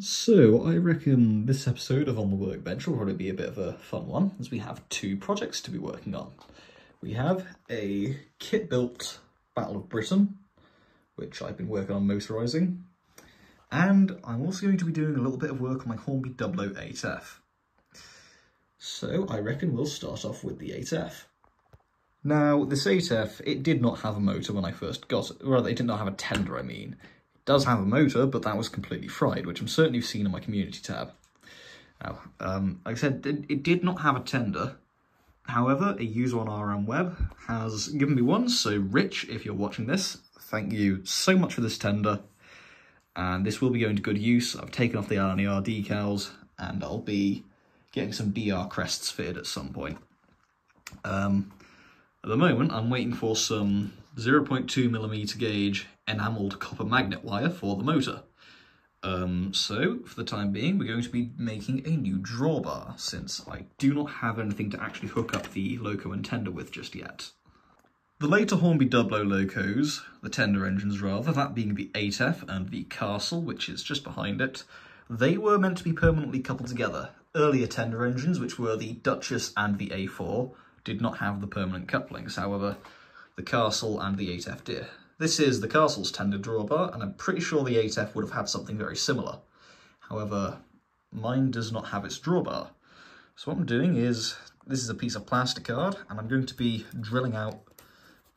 So I reckon this episode of On the Workbench will probably be a bit of a fun one, as we have two projects to be working on. We have a kit-built Battle of Britain, which I've been working on motorising, and I'm also going to be doing a little bit of work on my Hornby Dublo 8F. So I reckon we'll start off with the 8F. Now, this 8F, it did not have a motor when I first got it, or rather, it did not have a tender, I mean. It does have a motor, but that was completely fried, which I'm certain you've seen in my community tab. Now, like I said, it did not have a tender. However, a user on RM Web has given me one, so Rich, if you're watching this, thank you so much for this tender. And this will be going to good use. I've taken off the RNER decals, and I'll be getting some DR crests fitted at some point. At the moment, I'm waiting for some 0.2mm gauge enamelled copper magnet wire for the motor. So, for the time being, we're going to be making a new drawbar, since I do not have anything to actually hook up the loco and tender with just yet. The later Hornby Dublo locos, the tender engines rather, that being the 8F and the Castle, which is just behind it, they were meant to be permanently coupled together. Earlier tender engines, which were the Duchess and the A4, did not have the permanent couplings. However, the Castle and the 8F did. This is the Castle's tender drawbar, and I'm pretty sure the 8F would have had something very similar. However, mine does not have its drawbar. So what I'm doing is, this is a piece of plastic card, and I'm going to be drilling out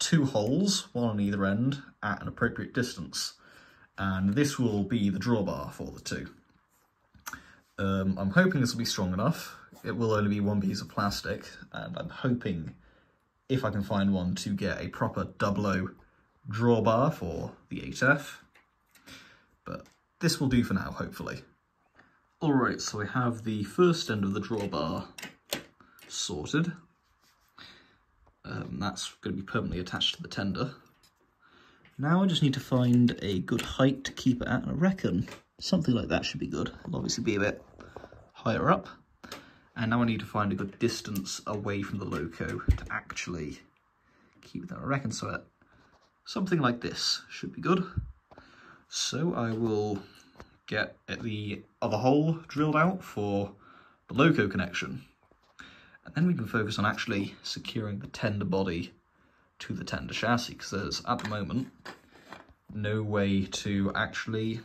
2 holes, one on either end, at an appropriate distance. And this will be the drawbar for the two. I'm hoping this will be strong enough. It will only be one piece of plastic, and I'm hoping, if I can find one, to get a proper Dublo drawbar for the 8F. But this will do for now, hopefully. Alright, so I have the first end of the drawbar sorted. That's going to be permanently attached to the tender. Now I just need to find a good height to keep it at, and I reckon something like that should be good. It'll obviously be a bit higher up. And now I need to find a good distance away from the loco to actually keep that. I reckon so at something like this should be good. So I will get the other hole drilled out for the loco connection. And then we can focus on actually securing the tender body to the tender chassis, because there's, at the moment, no way to actually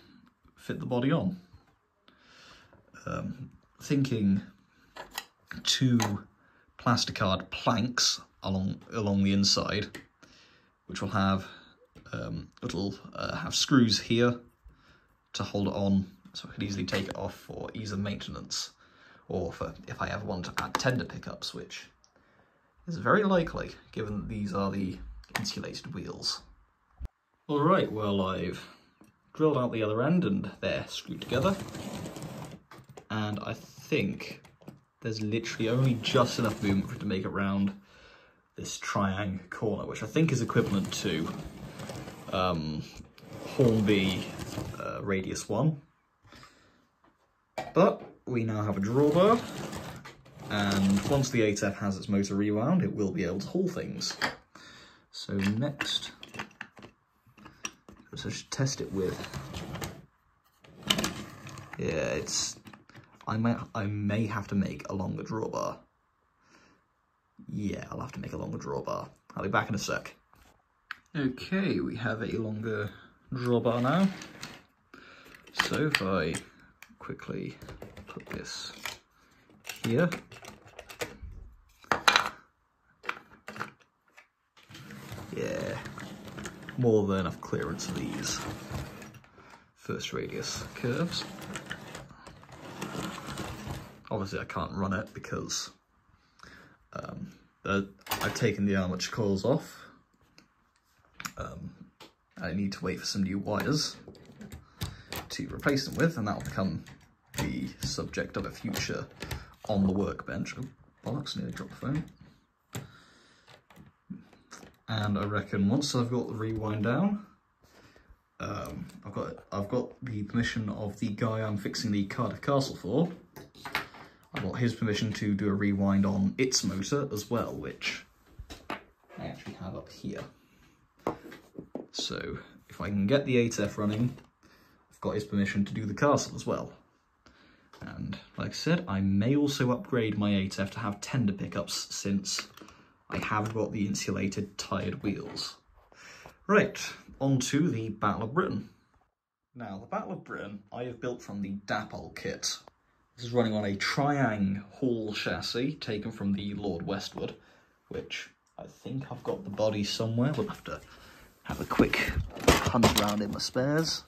fit the body on. Thinking 2 plasticard planks along the inside, which will have have screws here to hold it on, so I could easily take it off for ease of maintenance, or for if I ever want to add tender pickups, which is very likely, given that these are the insulated wheels. Alright, well, I've drilled out the other end and they're screwed together, and I think there's literally only just enough movement for it to make it round this triangle corner, which I think is equivalent to Hornby radius 1. But we now have a drawbar, and once the 8F has its motor rewound, it will be able to haul things. So next, I should test it with, yeah, I may have to make a longer drawbar. Yeah, I'll have to make a longer drawbar. I'll be back in a sec. Okay, we have a longer drawbar now. So if I quickly put this here. Yeah, more than enough clearance for these first radius curves. Obviously I can't run it because I've taken the armature coils off. I need to wait for some new wires to replace them with, and that will become the subject of a future On the Workbench. Oh, bollocks, nearly dropped the phone. And I reckon once I've got the rewind down, I've got the permission of the guy I'm fixing the Cardiff Castle for. I've got his permission to do a rewind on its motor as well, which I actually have up here. So if I can get the 8F running, I've got his permission to do the castle as well. And like I said, I may also upgrade my ATEV to have tender pickups since I have got the insulated tired wheels. Right, on to the Battle of Britain. Now, the Battle of Britain I have built from the Dapol kit. This is running on a Triang Hall chassis taken from the Lord Westwood, which I think I've got the body somewhere. We'll have to have a quick hunt around in my spares.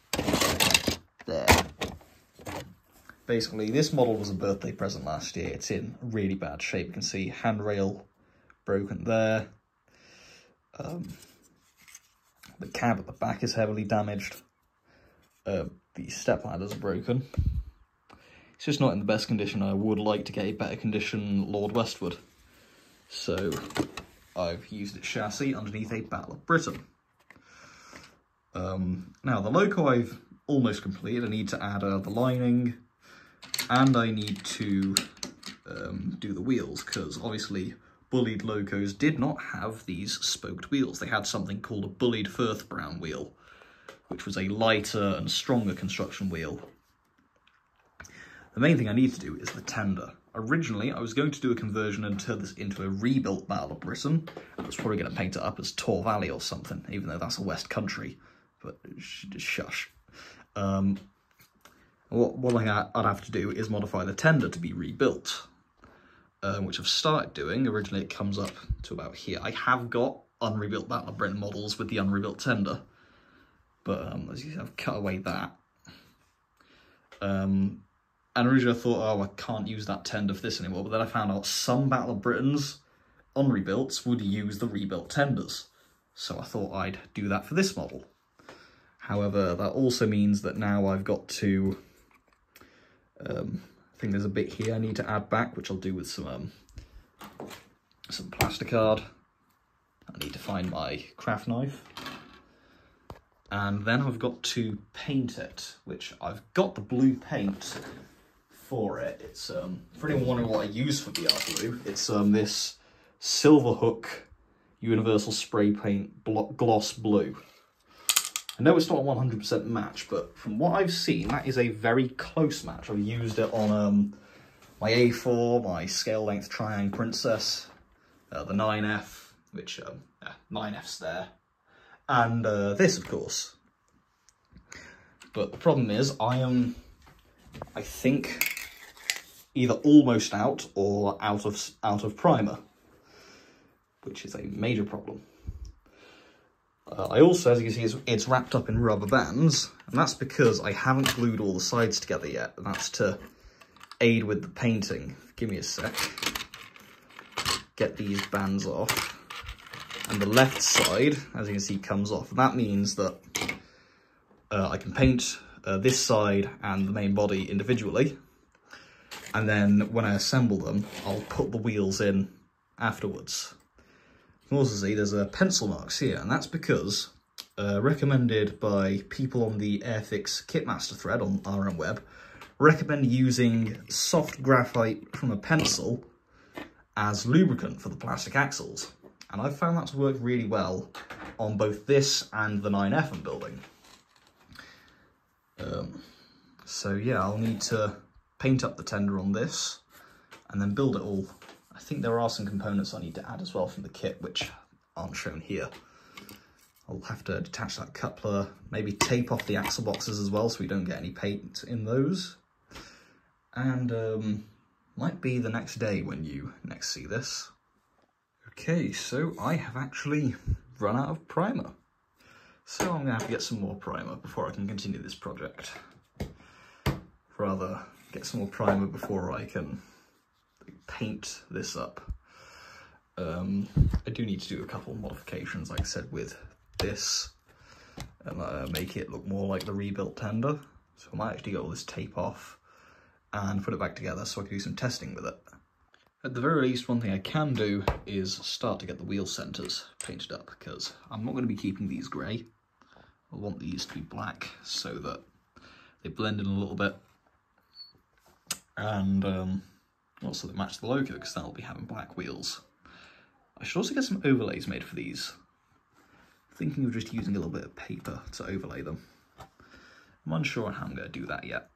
There. Basically, this model was a birthday present last year. It's in really bad shape. You can see handrail broken there. The cab at the back is heavily damaged. The step ladders are broken. It's just not in the best condition. I would like to get a better condition Lord Westwood. So I've used its chassis underneath a Battle of Britain. Now the loco I've almost completed. I need to add the lining, and I need to do the wheels, because obviously bullied locos did not have these spoked wheels. They had something called a bullied Firth Brown wheel, which was a lighter and stronger construction wheel. The main thing I need to do is the tender. Originally, I was going to do a conversion and turn this into a rebuilt Battle of Britain. I was probably going to paint it up as Tor Valley or something, even though that's a West Country, but shush. What I'd have to do is modify the tender to be rebuilt, which I've started doing. Originally, it comes up to about here. I have got unrebuilt Battle of Britain models with the unrebuilt tender, but as you see, I've cut away that. And originally I thought, oh, I can't use that tender for this anymore, but then I found out some Battle of Britons unrebuilts would use the rebuilt tenders, so I thought I'd do that for this model. However, that also means that now I've got to, I think there's a bit here I need to add back, which I'll do with some plasticard. I need to find my craft knife. And then I've got to paint it, which I've got the blue paint for it. It's, for anyone wondering what I use for BR Blue, it's this Silverhook Universal Spray Paint Gloss Blue. I know it's not a 100% match, but from what I've seen, that is a very close match. I've used it on my A4, my scale length Triang Princess, the 9F, which, 9F's there, and this, of course. But the problem is, I am, I think, either almost out or out of primer, which is a major problem. I also, as you can see, it's wrapped up in rubber bands, and that's because I haven't glued all the sides together yet, and that's to aid with the painting. Give me a sec. Get these bands off. And the left side, as you can see, comes off. And that means that I can paint this side and the main body individually, and then when I assemble them, I'll put the wheels in afterwards. You can also see there's pencil marks here, and that's because recommended by people on the Airfix Kitmaster thread on RM Web, recommend using soft graphite from a pencil as lubricant for the plastic axles. And I've found that to work really well on both this and the 9F I'm building. So yeah, I'll need to paint up the tender on this and then build it all. I think there are some components I need to add as well from the kit, which aren't shown here. I'll have to detach that coupler, maybe tape off the axle boxes as well so we don't get any paint in those. And might be the next day when you next see this. Okay, so I have actually run out of primer. So I'm going to have to get some more primer before I can continue this project. Rather, get some more primer before I can paint this up. I do need to do a couple of modifications, like I said, with this, and make it look more like the rebuilt tender. So I might actually get all this tape off and put it back together so I can do some testing with it. At the very least, one thing I can do is start to get the wheel centres painted up, because I'm not going to be keeping these grey. I want these to be black so that they blend in a little bit, and also they match the logo, because that'll be having black wheels. I should also get some overlays made for these. I'm thinking of just using a little bit of paper to overlay them. I'm unsure on how I'm going to do that yet.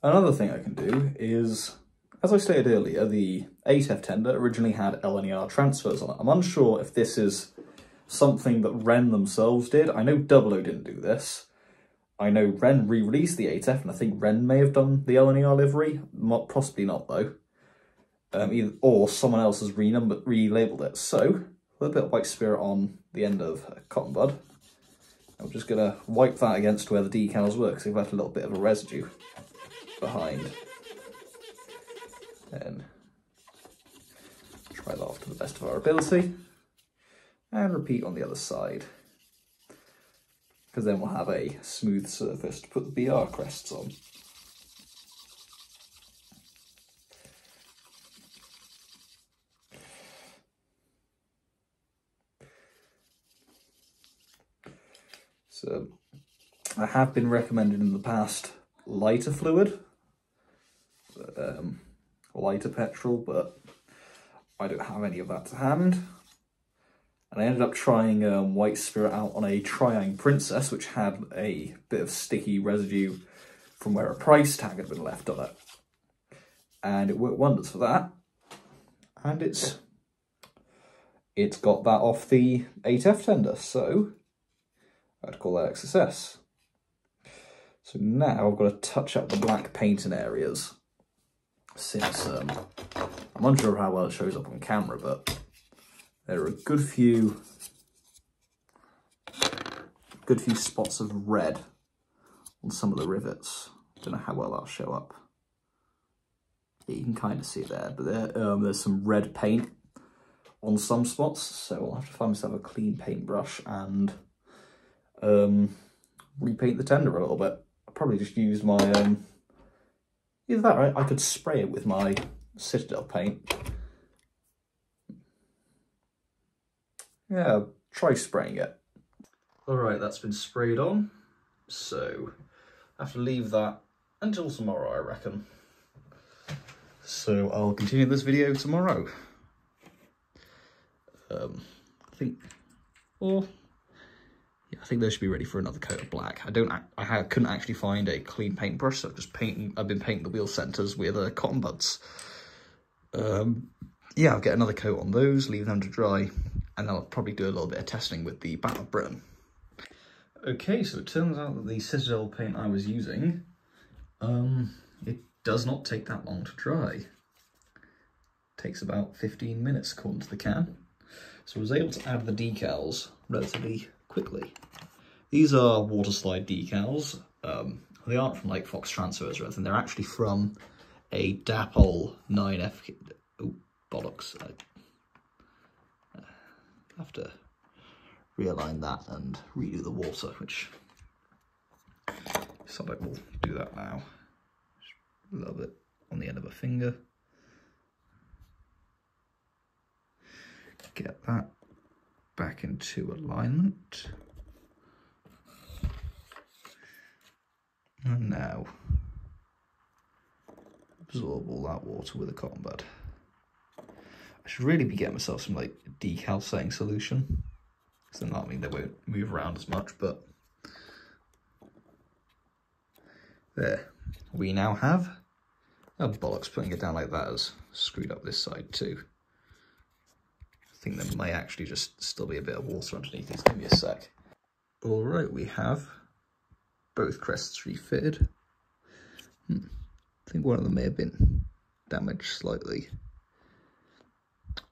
Another thing I can do is, as I stated earlier, the 8F tender originally had LNER transfers on it. I'm unsure if this is something that Ren themselves did. I know Dublo didn't do this. I know Ren re-released the 8F, and I think Ren may have done the LNER livery. Possibly not, though. Or someone else has relabeled it. So, a little bit of White Spirit on the end of Cotton Bud. I'm just going to wipe that against where the decals were, because they've left a little bit of a residue behind. Then try that off to the best of our ability. And repeat on the other side. Because then we'll have a smooth surface to put the BR crests on. So, I have been recommended in the past lighter fluid, lighter petrol, but I don't have any of that to hand. And I ended up trying White Spirit out on a Triang Princess, which had a bit of sticky residue from where a price tag had been left on it. And it worked wonders for that. And it's got that off the 8F tender, so I'd call that a success. So now I've got to touch up the black paint in areas, since I'm unsure how well it shows up on camera, but there are a good few spots of red on some of the rivets. Don't know how well that'll show up. Yeah, you can kind of see it there, but there's some red paint on some spots, so I'll have to find myself a clean paintbrush and repaint the tender a little bit. I'll probably just use my either that, right? I could spray it with my Citadel paint. Yeah, try spraying it. Alright, that's been sprayed on, so I have to leave that until tomorrow, I reckon. So I'll continue this video tomorrow. I think those should be ready for another coat of black. I couldn't actually find a clean paintbrush, so I've been painting the wheel centres with cotton buds. Yeah, I'll get another coat on those, leave them to dry, and I'll probably do a little bit of testing with the Battle of Britain. Okay, so it turns out that the Citadel paint I was using, it does not take that long to dry. It takes about 15 minutes according to the can. So I was able to add the decals relatively quickly. These are water slide decals. They aren't from like Fox Transfers or anything. They're actually from a Dapol 9F. Oh, bollocks. I have to realign that and redo the water, which so I will do that now. Just a little bit on the end of a finger. Get that back into alignment. And now absorb all that water with a cotton bud. I should really be getting myself some like decal setting solution, because then that'll mean they won't move around as much, but there. We now have, oh bollocks, putting it down like that has screwed up this side too. I think there may actually just still be a bit of water underneath this. Give me a sec. All right, we have both crests refitted. I think one of them may have been damaged slightly,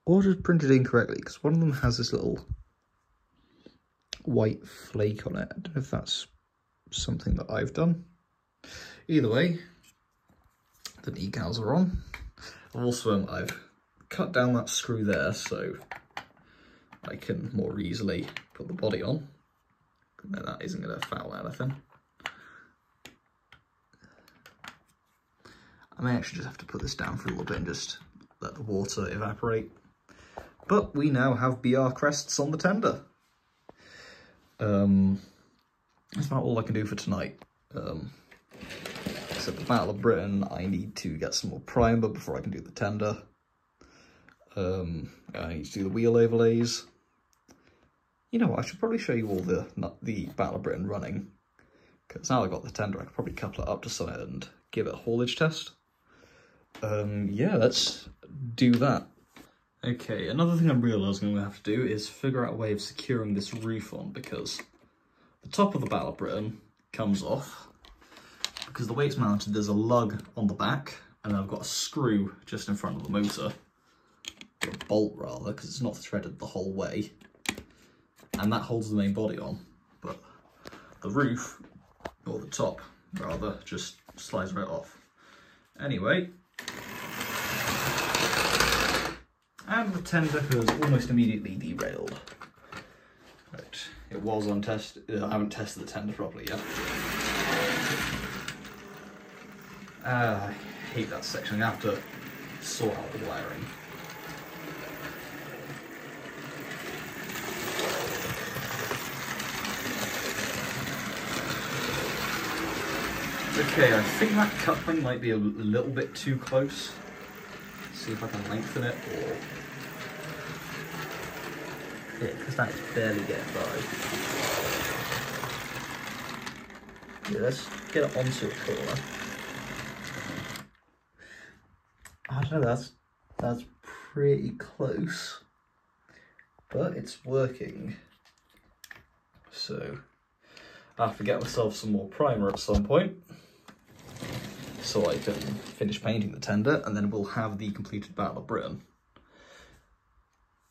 or just printed incorrectly, because one of them has this little white flake on it. I don't know if that's something that I've done. Either way, the decals are on. Also, I've cut down that screw there so I can more easily put the body on. No, that isn't going to foul anything. I may actually just have to put this down for a little bit and just let the water evaporate. But we now have BR crests on the tender. That's about all I can do for tonight. Except the Battle of Britain, I need to get some more primer before I can do the tender. I need to do the wheel overlays. You know what, I should probably show you all the Battle of Britain running. Because now I've got the tender, I could probably couple it up to something and give it a haulage test. Yeah, let's do that. Okay, another thing I'm realising I'm going to have to do is figure out a way of securing this roof on, because the top of the Battle of Britain comes off, because the way it's mounted, there's a lug on the back, and then I've got a screw just in front of the motor, or a bolt rather, because it's not threaded the whole way, and that holds the main body on, but the roof, or the top rather, just slides right off. Anyway, and the tender has almost immediately derailed. Right, it was untested. I haven't tested the tender properly yet. I hate that section. I have to sort out the wiring. Okay, I think that coupling might be a little bit too close. See if I can lengthen it, or... Yeah, because that's barely getting by. Yeah, let's get it onto a corner. I don't know, that's pretty close, but it's working. So I have to get myself some more primer at some point, so I can finish painting the tender, and then we'll have the completed Battle of Britain.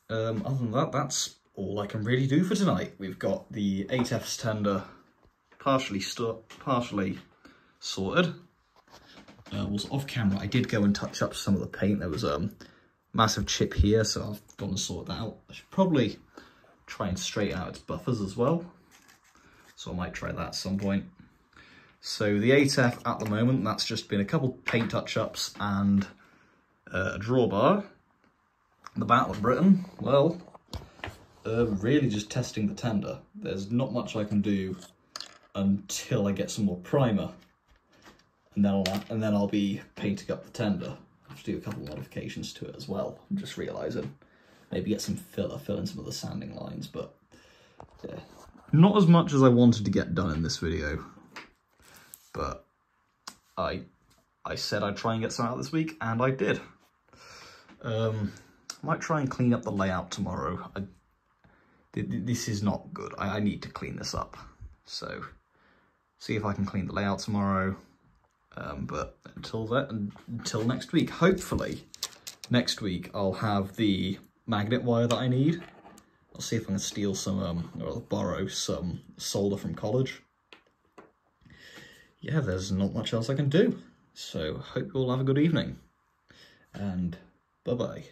Other than that, that's all I can really do for tonight. We've got the 8F's tender partially sorted. Was off camera, I did go and touch up some of the paint. There was a massive chip here, so I've gone and sorted that out. I should probably try and straighten out its buffers as well, so I might try that at some point. So the 8F at the moment, that's just been a couple paint touch-ups and a drawbar. The Battle of Britain, well, really just testing the tender. There's not much I can do until I get some more primer, and then I'll be painting up the tender. I have to do a couple modifications to it as well. I'm just realising, maybe get some fill in some of the sanding lines, but yeah, not as much as I wanted to get done in this video. But I said I'd try and get some out this week, and I did. Might try and clean up the layout tomorrow. This is not good. I need to clean this up. So, see if I can clean the layout tomorrow. But until next week, hopefully next week I'll have the magnet wire that I need. I'll see if I can steal some, or borrow some solder from college. Yeah, there's not much else I can do. So, hope you all have a good evening. And bye-bye.